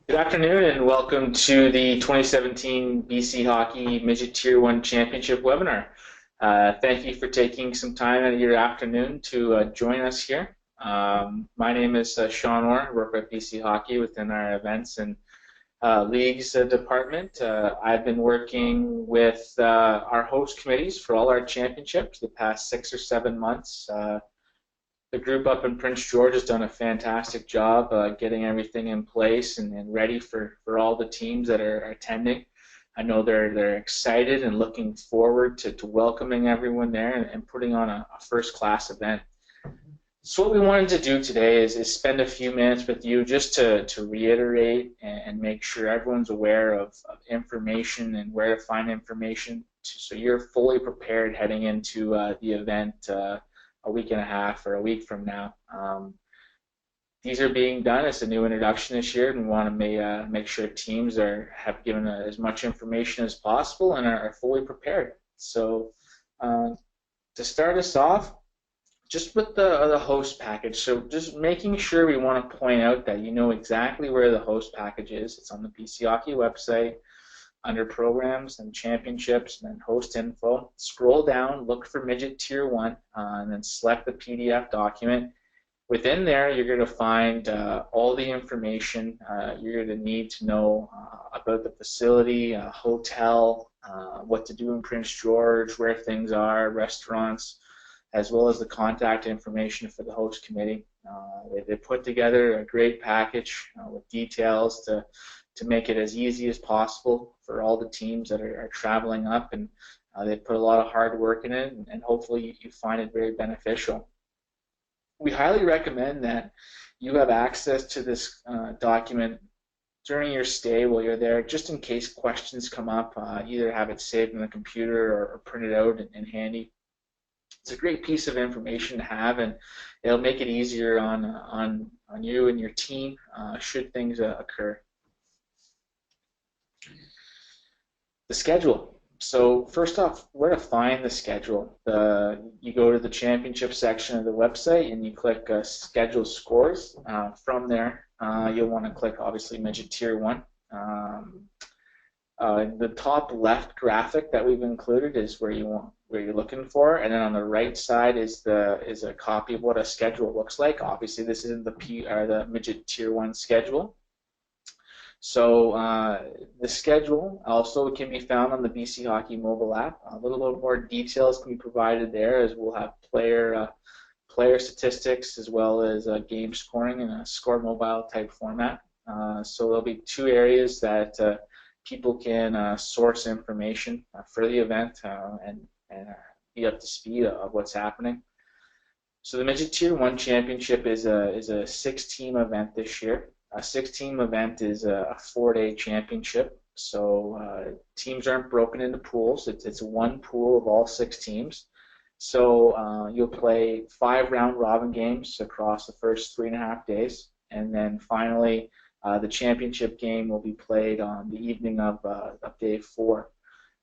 Good afternoon and welcome to the 2017 BC Hockey Midget Tier 1 Championship webinar. Thank you for taking some time out of your afternoon to join us here. My name is Sean Orr. I work at BC Hockey within our events and leagues department. I've been working with our host committees for all our championships the past 6 or 7 months. The group up in Prince George has done a fantastic job getting everything in place and ready for all the teams that are attending. I know they're excited and looking forward to welcoming everyone there and putting on a first-class event. So what we wanted to do today is spend a few minutes with you just to reiterate and make sure everyone's aware of information and where to find information so you're fully prepared heading into the event a week and a half or a week from now. These are being done as a new introduction this year, and we want to make sure teams have given as much information as possible and are fully prepared. So to start us off, just with the host package, so just making sure we want to point out that you know exactly where the host package is. It's on the BC Hockey website under programs and championships and then host info. Scroll down, look for Midget Tier 1, and then select the PDF document. Within there, you're going to find all the information you're going to need to know about the facility, hotel, what to do in Prince George, where things are, restaurants, as well as the contact information for the host committee. They put together a great package with details to make it as easy as possible for all the teams that are traveling up, and they put a lot of hard work in it, and hopefully you find it very beneficial. We highly recommend that you have access to this document during your stay while you're there, just in case questions come up. Either have it saved in the computer or print it out and handy. It's a great piece of information to have, and it'll make it easier on you and your team should things occur. The schedule. So first off, where to find the schedule? You go to the championship section of the website and you click schedule scores. From there, you'll want to click obviously Midget Tier 1. The top left graphic that we've included is where you're looking for, and then on the right side is a copy of what a schedule looks like. Obviously, this isn't the Midget Tier 1 schedule. So the schedule also can be found on the BC Hockey mobile app. A little bit more details can be provided there, as we'll have player statistics as well as game scoring in a score mobile type format. So there'll be two areas that people can source information for the event and be up to speed of what's happening. So the Midget Tier 1 Championship is a 6-team event this year. A 6-team event is a 4-day championship, so teams aren't broken into pools. It's one pool of all 6 teams. So you'll play 5 round-robin games across the first 3.5 days, and then finally the championship game will be played on the evening of day 4.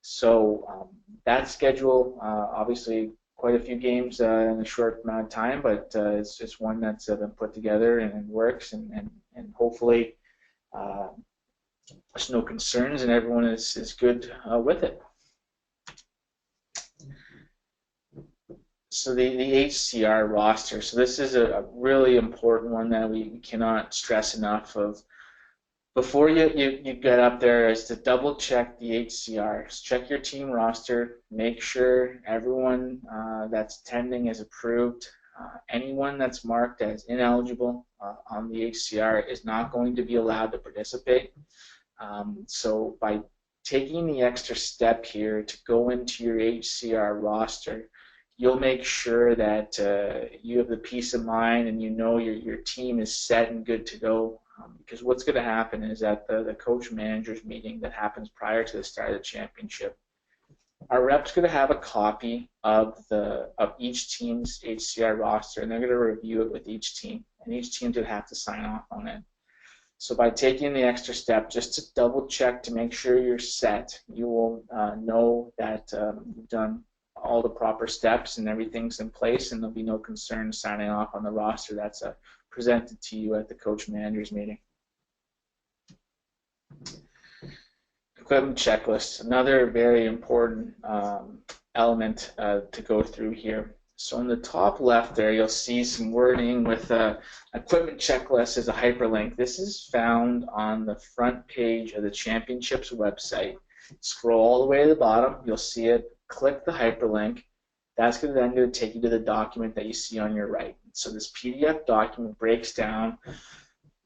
So that schedule, obviously, quite a few games in a short amount of time, but it's just one that's been put together and works, and hopefully there's no concerns and everyone is good with it. So the HCR roster. So this is a really important one that we cannot stress enough of. Before you get up there is to double check the HCRs. Check your team roster. Make sure everyone that's attending is approved. Anyone that's marked as ineligible on the HCR is not going to be allowed to participate. So by taking the extra step here to go into your HCR roster, you'll make sure that you have the peace of mind and you know your team is set and good to go. Because what's going to happen is at the coach managers meeting that happens prior to the start of the championship, our rep's going to have a copy of each team's HCR roster, and they're going to review it with each team, and each team's going to have to sign off on it. So by taking the extra step just to double check to make sure you're set, you will know that you've done all the proper steps and everything's in place, and there'll be no concern signing off on the roster that's presented to you at the coach managers meeting. Equipment checklist, another very important element to go through here. So in the top left there, you'll see some wording with equipment checklist as a hyperlink. This is found on the front page of the championships website. Scroll all the way to the bottom, you'll see it. Click the hyperlink. That's going to then take you to the document that you see on your right. So this PDF document breaks down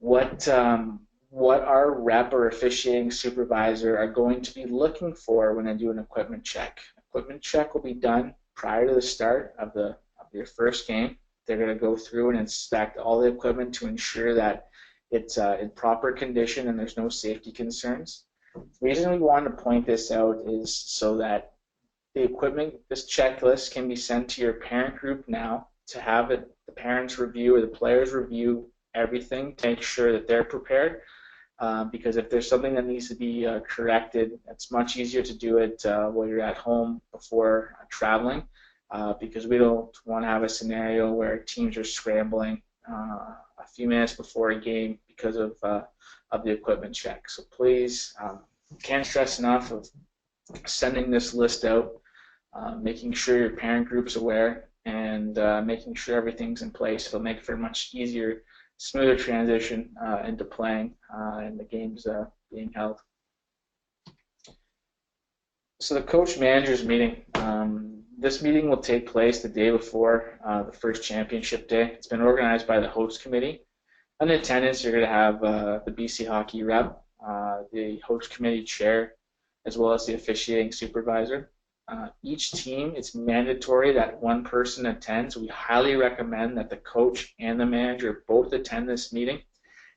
what our rep or officiating supervisor are going to be looking for when they do an equipment check. Equipment check will be done prior to the start of your first game. They're going to go through and inspect all the equipment to ensure that it's in proper condition and there's no safety concerns. The reason we want to point this out is so that the equipment, this checklist can be sent to your parent group now to have it, the parents review or the players review everything to make sure that they're prepared. Because if there's something that needs to be corrected, it's much easier to do it while you're at home before traveling, because we don't want to have a scenario where teams are scrambling a few minutes before a game because of the equipment check. So please, can't stress enough of sending this list out, making sure your parent group's aware, and making sure everything's in place. It'll make for a much easier, smoother transition into playing and the games being held. So the coach managers meeting. This meeting will take place the day before the first championship day. It's been organized by the host committee. In attendance, you're going to have the BC Hockey rep, the host committee chair, as well as the officiating supervisor. Each team, it's mandatory that one person attends. We highly recommend that the coach and the manager both attend this meeting.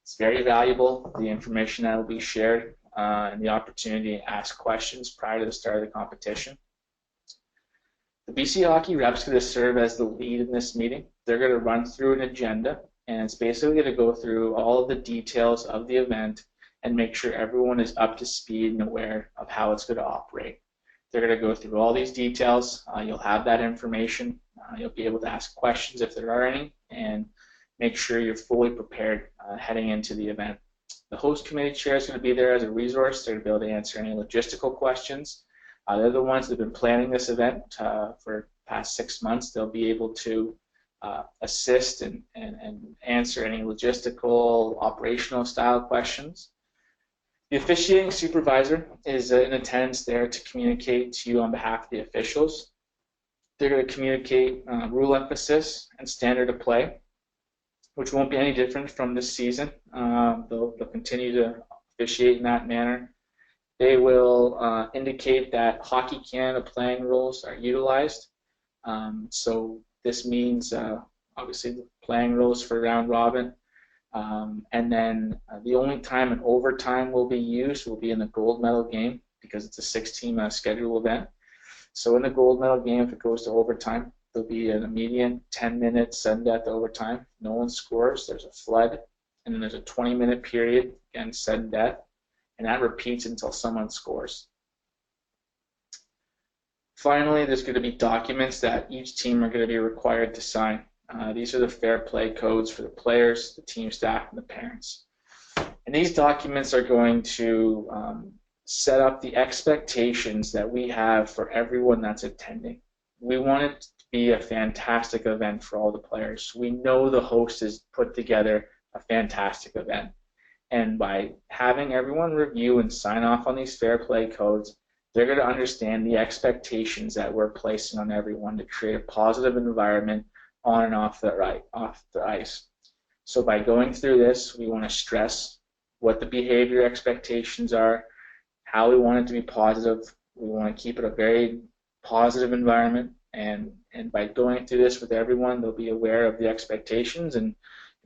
It's very valuable, the information that will be shared and the opportunity to ask questions prior to the start of the competition. The BC Hockey rep's going to serve as the lead in this meeting. They're going to run through an agenda, and it's basically going to go through all of the details of the event and make sure everyone is up to speed and aware of how it's going to operate. They're going to go through all these details. You'll have that information. You'll be able to ask questions if there are any, and make sure you're fully prepared heading into the event. The host committee chair is going to be there as a resource. They're going to be able to answer any logistical questions. They're the ones that have been planning this event for the past 6 months. They'll be able to assist and answer any logistical, operational style questions. The officiating supervisor is in attendance there to communicate to you on behalf of the officials. They're going to communicate rule emphasis and standard of play, which won't be any different from this season. They'll continue to officiate in that manner. They will indicate that Hockey Canada playing rules are utilized. So this means obviously the playing rules for round robin. And then the only time an overtime will be used will be in the gold medal game, because it's a 6-team schedule event. So in the gold medal game, if it goes to overtime, there'll be an immediate 10-minute sudden death overtime. No one scores. There's a flood, and then there's a 20-minute period, again, sudden death, and that repeats until someone scores. Finally, there's going to be documents that each team are going to be required to sign. These are the fair play codes for the players, the team staff, and the parents. And these documents are going to set up the expectations that we have for everyone that's attending. We want it to be a fantastic event for all the players. We know the host has put together a fantastic event. And by having everyone review and sign off on these fair play codes, they're going to understand the expectations that we're placing on everyone to create a positive environment on and off the ice. So by going through this, we want to stress what the behavior expectations are, how we want it to be positive. We want to keep it a very positive environment, and by going through this with everyone, they'll be aware of the expectations and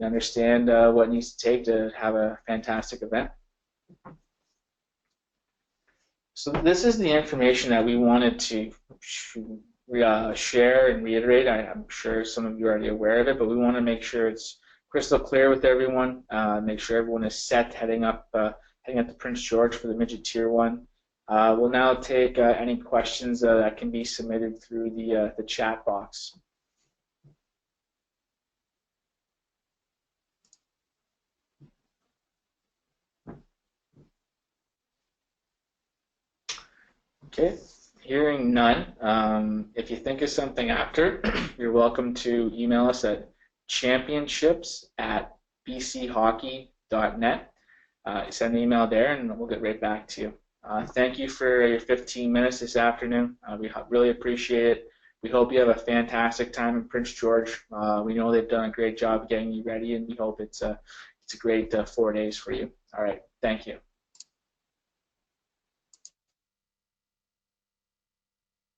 understand what needs to take to have a fantastic event. So this is the information that we wanted to share and reiterate. I'm sure some of you are already aware of it, but we want to make sure it's crystal clear with everyone. Make sure everyone is set heading up to Prince George for the Midget Tier 1. We'll now take any questions that can be submitted through the chat box. Okay, hearing none. If you think of something after, you're welcome to email us at championships@bchockey.net. Send an email there and we'll get right back to you. Thank you for your 15 minutes this afternoon. We really appreciate it. We hope you have a fantastic time in Prince George. We know they've done a great job getting you ready, and we hope it's a great 4 days for you. All right, thank you.